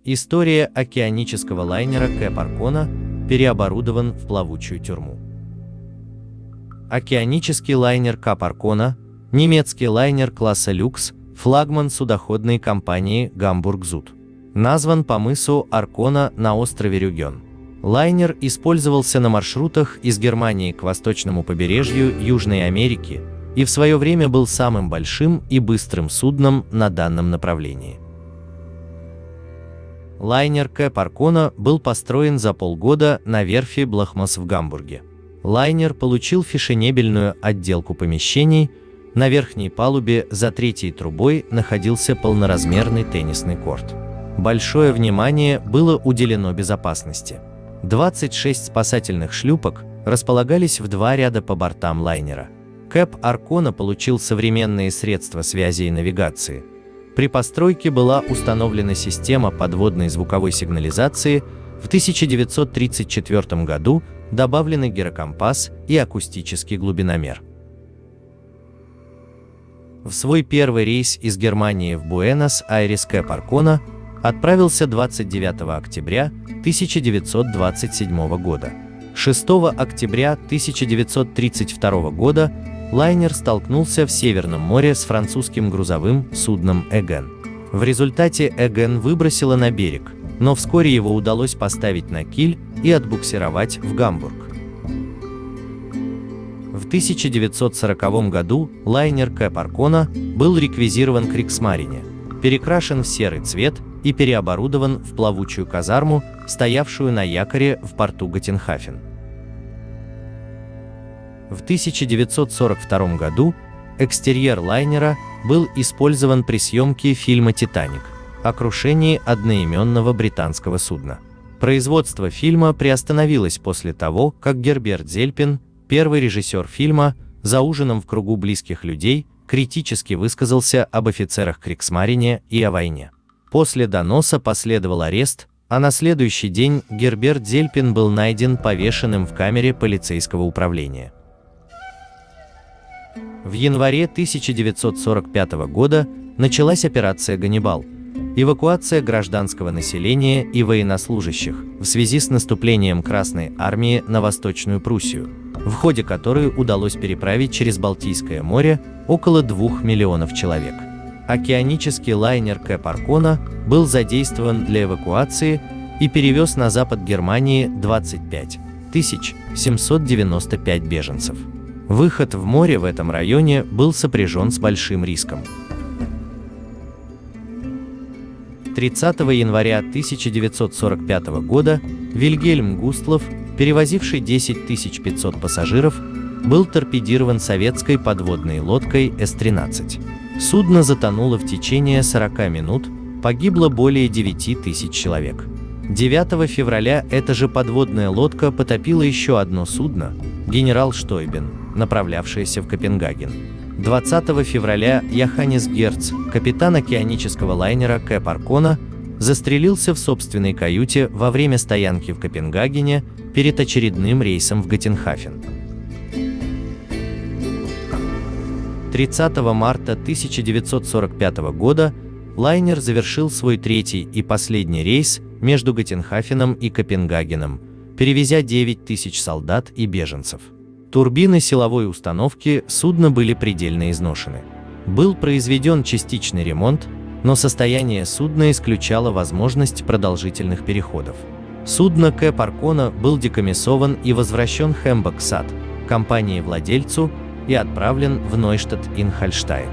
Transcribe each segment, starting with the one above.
История океанического лайнера Кэп Аркона переоборудован в плавучую тюрьму. Океанический лайнер Кэп Аркона – немецкий лайнер класса люкс, флагман судоходной компании Гамбург-Зуд. Назван по мысу Аркона на острове Рюген. Лайнер использовался на маршрутах из Германии к восточному побережью Южной Америки и в свое время был самым большим и быстрым судном на данном направлении. Лайнер Кэп Аркона был построен за полгода на верфи Блахмас в Гамбурге. Лайнер получил фешенебельную отделку помещений. На верхней палубе за третьей трубой находился полноразмерный теннисный корт. Большое внимание было уделено безопасности. 26 спасательных шлюпок располагались в два ряда по бортам лайнера. Кэп Аркона получил современные средства связи и навигации. При постройке была установлена система подводной звуковой сигнализации, в 1934 году добавлены гирокомпас и акустический глубиномер. В свой первый рейс из Германии в Буэнос-Айрес Кэп Аркона отправился 29 октября 1927 года. 6 октября 1932 года лайнер столкнулся в Северном море с французским грузовым судном «Эген». В результате «Эген» выбросило на берег, но вскоре его удалось поставить на киль и отбуксировать в Гамбург. В 1940 году лайнер Кэп Аркона был реквизирован Кригсмарине, перекрашен в серый цвет и переоборудован в плавучую казарму, стоявшую на якоре в порту Готенхафен. В 1942 году экстерьер лайнера был использован при съемке фильма «Титаник» о крушении одноименного британского судна. Производство фильма приостановилось после того, как Герберт Зельпин, первый режиссер фильма, за ужином в кругу близких людей, критически высказался об офицерах Кригсмарине и о войне. После доноса последовал арест, а на следующий день Герберт Зельпин был найден повешенным в камере полицейского управления. В январе 1945 года началась операция «Ганнибал» – эвакуация гражданского населения и военнослужащих в связи с наступлением Красной армии на Восточную Пруссию, в ходе которой удалось переправить через Балтийское море около 2 миллионов человек. Океанический лайнер Кэп Аркона был задействован для эвакуации и перевез на запад Германии 25 795 беженцев. Выход в море в этом районе был сопряжен с большим риском. 30 января 1945 года Вильгельм Густлов, перевозивший 10 500 пассажиров, был торпедирован советской подводной лодкой С-13. Судно затонуло в течение 40 минут, погибло более 9000 человек. 9 февраля эта же подводная лодка потопила еще одно судно, генерал Штойбен, направлявшееся в Копенгаген. 20 февраля Йоханнес Герц, капитан океанического лайнера Кэп Аркона, застрелился в собственной каюте во время стоянки в Копенгагене перед очередным рейсом в Готенхафен. 30 марта 1945 года лайнер завершил свой третий и последний рейс между Готенхафеном и Копенгагеном, перевезя 9000 солдат и беженцев. Турбины силовой установки судна были предельно изношены. Был произведен частичный ремонт, но состояние судна исключало возможность продолжительных переходов. Судно Кэп Аркона был декомиссован и возвращен Хэмбок-Сад, компании-владельцу, и отправлен в Нойштадт-ин-Хольштайн.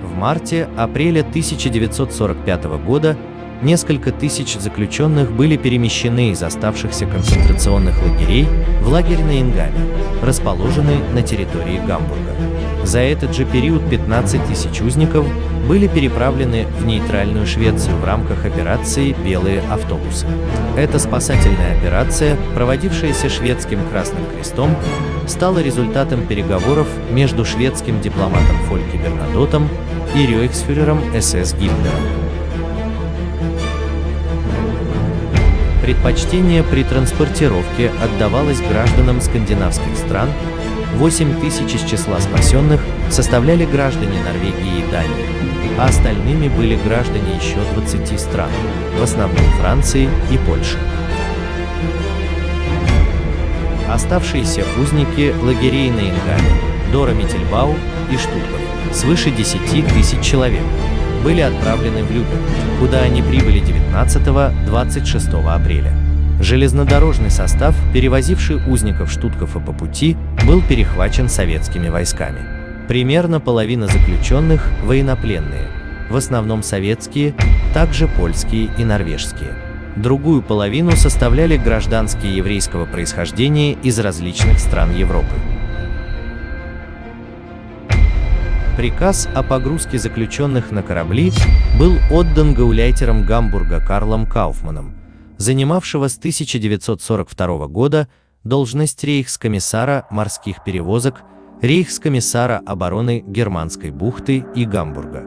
В марте-апреле 1945 года несколько тысяч заключенных были перемещены из оставшихся концентрационных лагерей в лагерь на Ингаме, расположенный на территории Гамбурга. За этот же период 15 000 узников были переправлены в нейтральную Швецию в рамках операции «Белые автобусы». Эта спасательная операция, проводившаяся шведским Красным Крестом, стала результатом переговоров между шведским дипломатом Фольке Бернадотом и рейхсфюрером СС Гитлером. Предпочтение при транспортировке отдавалось гражданам скандинавских стран, 8000 из числа спасенных составляли граждане Норвегии и Дании, а остальными были граждане еще 20 стран, в основном Франции и Польши. Оставшиеся узники лагерей на Ингаме, Дора-Миттельбау и Штутгоф, свыше 10 000 человек, были отправлены в Любек, куда они прибыли 19-26 апреля. Железнодорожный состав, перевозивший узников Штутгофа по пути, был перехвачен советскими войсками. Примерно половина заключенных – военнопленные, в основном советские, также польские и норвежские. Другую половину составляли гражданские еврейского происхождения из различных стран Европы. Приказ о погрузке заключенных на корабли был отдан гауляйтером Гамбурга Карлом Кауфманом, занимавшего с 1942 года должность рейхскомиссара морских перевозок, рейхскомиссара обороны Германской бухты и Гамбурга.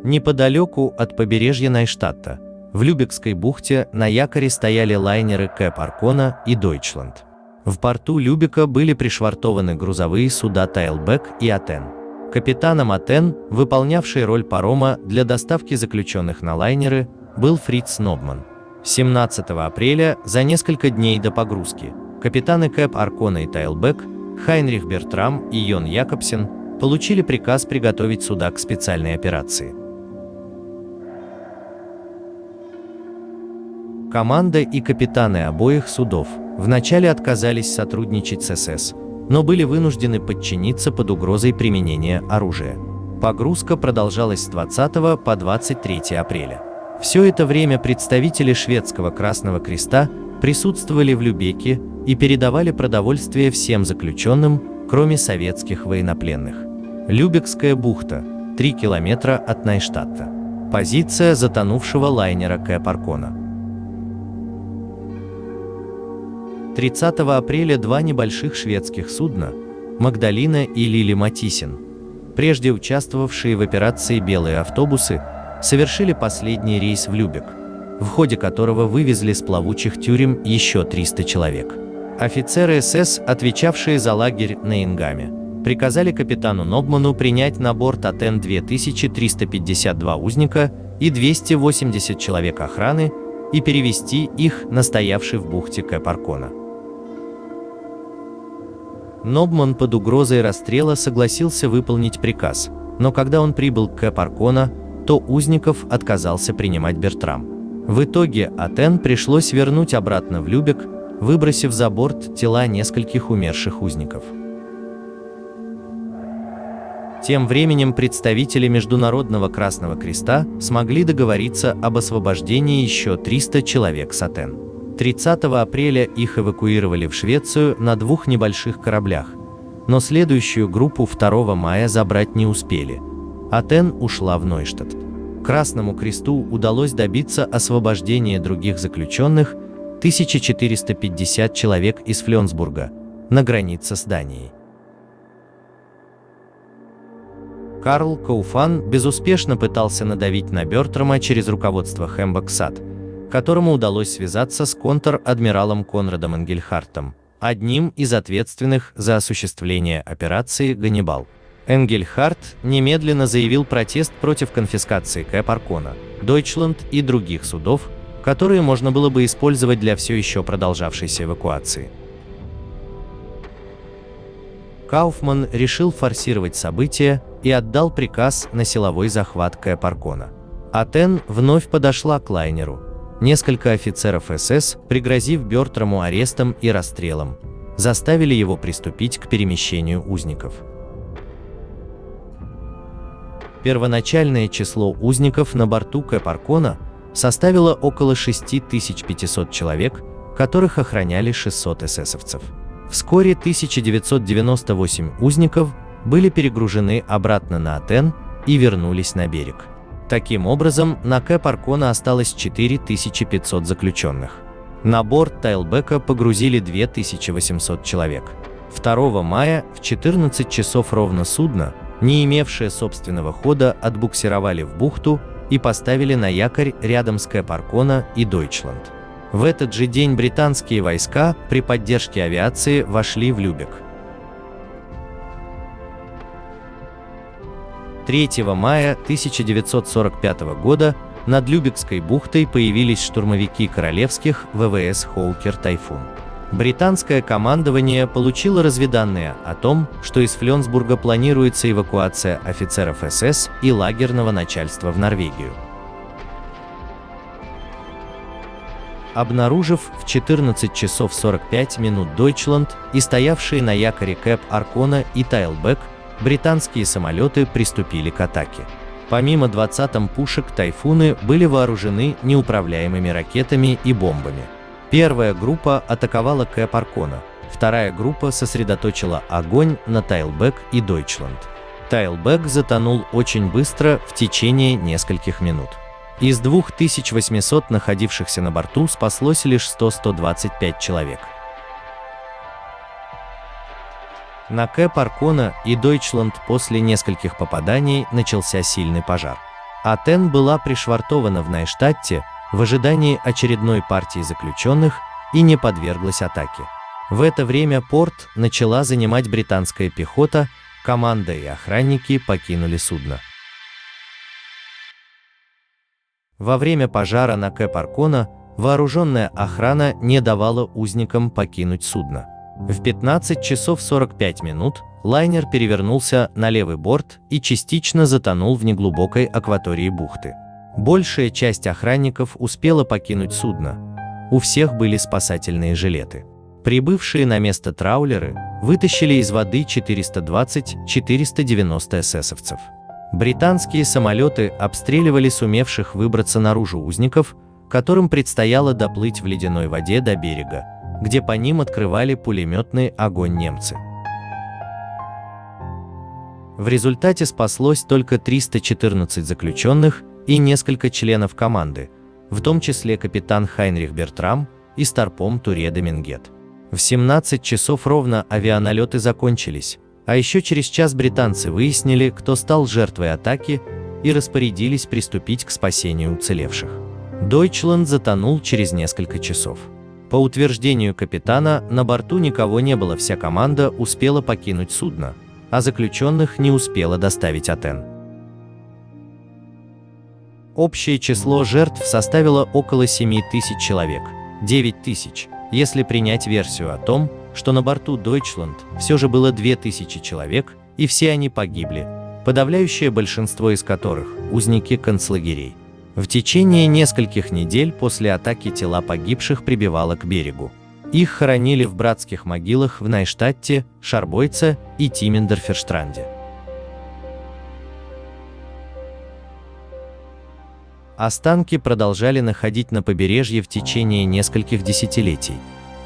Неподалеку от побережья Найштадта, в Любекской бухте, на якоре стояли лайнеры Кэп Аркона и Дойчланд. В порту Любека были пришвартованы грузовые суда Тайлбек и Атен. Капитаном Атен, выполнявший роль парома для доставки заключенных на лайнеры, был Фриц Нобман. 17 апреля, за несколько дней до погрузки, капитаны Кэп Аркона и Тайлбек, Хайнрих Бертрам и Йон Якобсен, получили приказ приготовить суда к специальной операции. Команда и капитаны обоих судов вначале отказались сотрудничать с СС, но были вынуждены подчиниться под угрозой применения оружия. Погрузка продолжалась с 20 по 23 апреля. Все это время представители шведского Красного Креста присутствовали в Любеке и передавали продовольствие всем заключенным, кроме советских военнопленных. Любекская бухта, 3 километра от Найштадта. Позиция затонувшего лайнера Кэп Аркона. 30 апреля два небольших шведских судна, Магдалина и Лили Матисин, прежде участвовавшие в операции «Белые автобусы», совершили последний рейс в Любек, в ходе которого вывезли с плавучих тюрем еще 300 человек. Офицеры СС, отвечавшие за лагерь на Ингаме, приказали капитану Нобману принять на борт Атен 2352 узника и 280 человек охраны и перевести их на стоявший в бухте Кэп Аркона. Нобман под угрозой расстрела согласился выполнить приказ, но когда он прибыл к Кэп Аркона, то узников отказался принимать Бертрам. В итоге Атен пришлось вернуть обратно в Любек, выбросив за борт тела нескольких умерших узников. Тем временем представители Международного Красного Креста смогли договориться об освобождении еще 300 человек с Атен. 30 апреля их эвакуировали в Швецию на 2 небольших кораблях, но следующую группу 2 мая забрать не успели. Атен ушла в Нойштадт. Красному Кресту удалось добиться освобождения других заключенных, 1450 человек из Фленсбурга, на границе с Данией. Карл Кауфман безуспешно пытался надавить на Бертрама через руководство Хембоксат, которому удалось связаться с контр-адмиралом Конрадом Энгельхартом, одним из ответственных за осуществление операции «Ганнибал». Энгельхарт немедленно заявил протест против конфискации Кэп Аркона, Дойчланд и других судов, которые можно было бы использовать для все еще продолжавшейся эвакуации. Кауфман решил форсировать события и отдал приказ на силовой захват Кэп Аркона. Атен вновь подошла к лайнеру. Несколько офицеров СС, пригрозив Бертраму арестом и расстрелом, заставили его приступить к перемещению узников. Первоначальное число узников на борту Кэп Аркона составило около 6500 человек, которых охраняли 600 эсэсовцев. Вскоре 1998 узников были перегружены обратно на Атен и вернулись на берег. Таким образом, на Кэп Аркона осталось 4500 заключенных. На борт Тайлбека погрузили 2800 человек. 2 мая в 14 часов ровно судно, не имевшее собственного хода, отбуксировали в бухту и поставили на якорь рядом с Кэп Аркона и Дойчланд. В этот же день британские войска при поддержке авиации вошли в Любек. 3 мая 1945 года над Любекской бухтой появились штурмовики королевских ВВС «Хоукер Тайфун». Британское командование получило разведданные о том, что из Фленсбурга планируется эвакуация офицеров СС и лагерного начальства в Норвегию. Обнаружив в 14 часов 45 минут Deutschland и стоявшие на якоре Кэп Аркона и Тайлбек, британские самолеты приступили к атаке. Помимо 20 пушек, тайфуны были вооружены неуправляемыми ракетами и бомбами. Первая группа атаковала Кэп Аркона, вторая группа сосредоточила огонь на Тайлбек и Deutschland. Тайлбек затонул очень быстро в течение нескольких минут. Из 2800 находившихся на борту спаслось лишь 100-125 человек. На Кэп Аркона и Deutschland после нескольких попаданий начался сильный пожар. Атен была пришвартована в Найштадте в ожидании очередной партии заключенных и не подверглась атаке. В это время порт начала занимать британская пехота, команда и охранники покинули судно. Во время пожара на Кэп Аркона вооруженная охрана не давала узникам покинуть судно. В 15 часов 45 минут лайнер перевернулся на левый борт и частично затонул в неглубокой акватории бухты. Большая часть охранников успела покинуть судно. У всех были спасательные жилеты. Прибывшие на место траулеры вытащили из воды 420-490 эсэсовцев. Британские самолеты обстреливали сумевших выбраться наружу узников, которым предстояло доплыть в ледяной воде до берега, где по ним открывали пулеметный огонь немцы. В результате спаслось только 314 заключенных и несколько членов команды, в том числе капитан Хайнрих Бертрам и старпом Туре де Мингет. В 17 часов ровно авианалеты закончились, а еще через час британцы выяснили, кто стал жертвой атаки, и распорядились приступить к спасению уцелевших. Deutschland затонул через несколько часов. По утверждению капитана, на борту никого не было, вся команда успела покинуть судно, а заключенных не успела доставить Атен. Общее число жертв составило около 7000 человек, 9000, если принять версию о том, что на борту Deutschland все же было 2000 человек, и все они погибли, подавляющее большинство из которых – узники концлагерей. В течение нескольких недель после атаки тела погибших прибивало к берегу. Их хоронили в братских могилах в Найштадте, Шарбойце и Тимендорферштранде. Останки продолжали находить на побережье в течение нескольких десятилетий.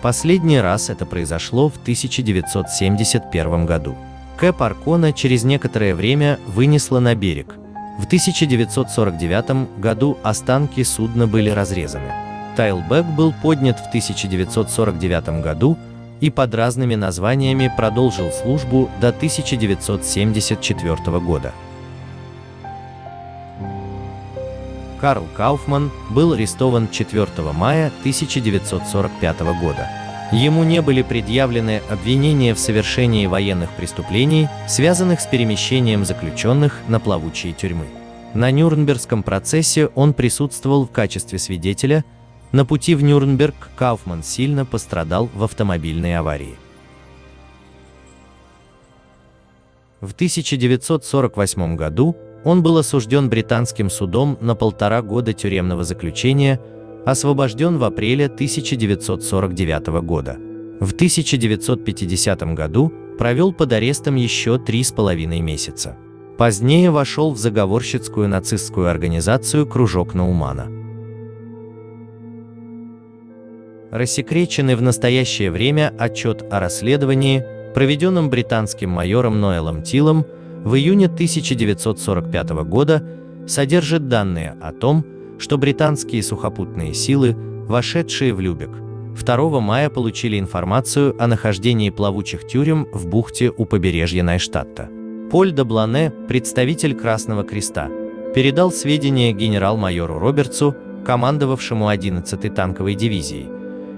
Последний раз это произошло в 1971 году. Кэп Аркона через некоторое время вынесло на берег. В 1949 году останки судна были разрезаны. Тайлбек был поднят в 1949 году и под разными названиями продолжил службу до 1974 года. Карл Кауфман был арестован 4 мая 1945 года. Ему не были предъявлены обвинения в совершении военных преступлений, связанных с перемещением заключенных на плавучие тюрьмы. На Нюрнбергском процессе он присутствовал в качестве свидетеля. На пути в Нюрнберг Кауфман сильно пострадал в автомобильной аварии. В 1948 году он был осужден британским судом на 1,5 года тюремного заключения, освобожден в апреле 1949 года. В 1950 году провел под арестом еще 3,5 месяца. Позднее вошел в заговорщицкую нацистскую организацию «Кружок Наумана». Рассекреченный в настоящее время отчет о расследовании, проведенном британским майором Ноэлом Тиллом в июне 1945 года, содержит данные о том, что британские сухопутные силы, вошедшие в Любек, 2 мая получили информацию о нахождении плавучих тюрем в бухте у побережья Найштадта. Поль де Блане, представитель Красного Креста, передал сведения генерал-майору Робертсу, командовавшему 11-й танковой дивизией,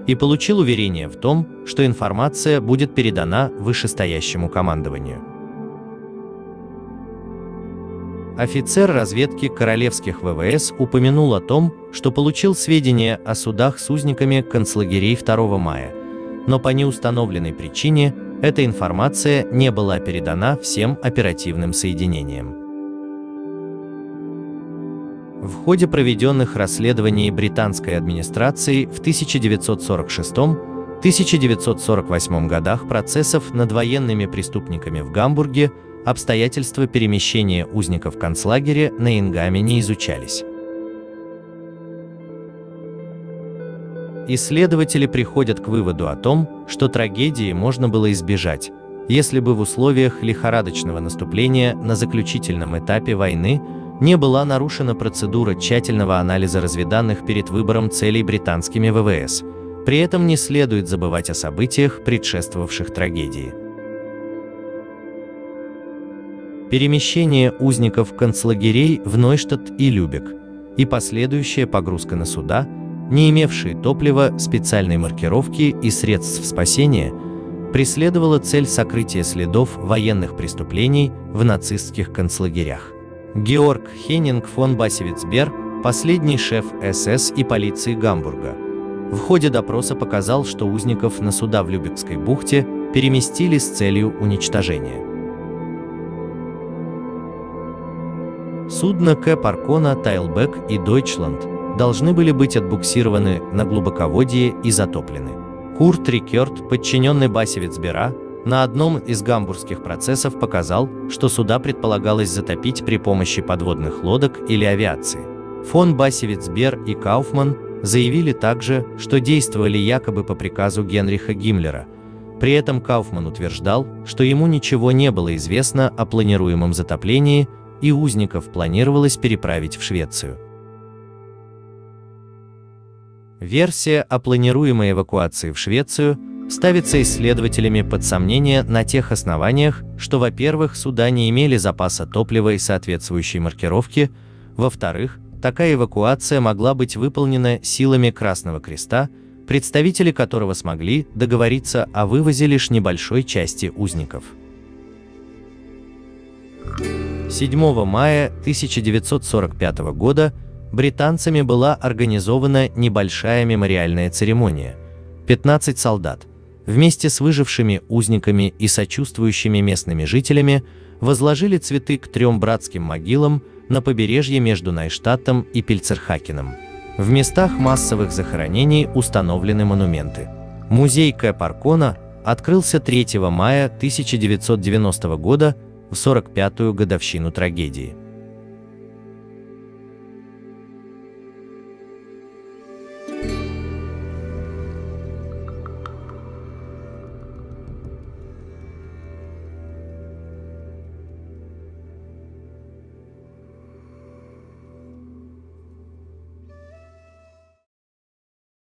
и получил уверение в том, что информация будет передана вышестоящему командованию. Офицер разведки королевских ВВС упомянул о том, что получил сведения о судах с узниками концлагерей 2 мая, но по неустановленной причине эта информация не была передана всем оперативным соединениям. В ходе проведенных расследований британской администрацией в 1946-1948 годах процессов над военными преступниками в Гамбурге обстоятельства перемещения узников концлагеря на Ингаме не изучались. Исследователи приходят к выводу о том, что трагедии можно было избежать, если бы в условиях лихорадочного наступления на заключительном этапе войны не была нарушена процедура тщательного анализа разведданных перед выбором целей британскими ВВС. При этом не следует забывать о событиях, предшествовавших трагедии. Перемещение узников концлагерей в Нойштадт и Любек и последующая погрузка на суда, не имевшие топлива, специальной маркировки и средств спасения, преследовала цель сокрытия следов военных преступлений в нацистских концлагерях. Георг Хеннинг фон Бассевицбер, последний шеф СС и полиции Гамбурга, в ходе допроса показал, что узников на суда в Любекской бухте переместили с целью уничтожения. Судна К. Паркона, Тайлбек и Дойчланд должны были быть отбуксированы на глубоководье и затоплены. Курт Рикерт, подчиненный Бассевицбера, на одном из гамбургских процессов показал, что суда предполагалось затопить при помощи подводных лодок или авиации. Фон Бассевицбер и Кауфман заявили также, что действовали якобы по приказу Генриха Гиммлера. При этом Кауфман утверждал, что ему ничего не было известно о планируемом затоплении, и узников планировалось переправить в Швецию. Версия о планируемой эвакуации в Швецию ставится исследователями под сомнение на тех основаниях, что, во-первых, суда не имели запаса топлива и соответствующей маркировки, во-вторых, такая эвакуация могла быть выполнена силами Красного Креста, представители которого смогли договориться о вывозе лишь небольшой части узников. 7 мая 1945 года британцами была организована небольшая мемориальная церемония. 15 солдат, вместе с выжившими узниками и сочувствующими местными жителями, возложили цветы к 3 братским могилам на побережье между Нойштадтом и Пильцерхакеном. В местах массовых захоронений установлены монументы. Музей К. Паркона открылся 3 мая 1990 года в 45-ю годовщину трагедии.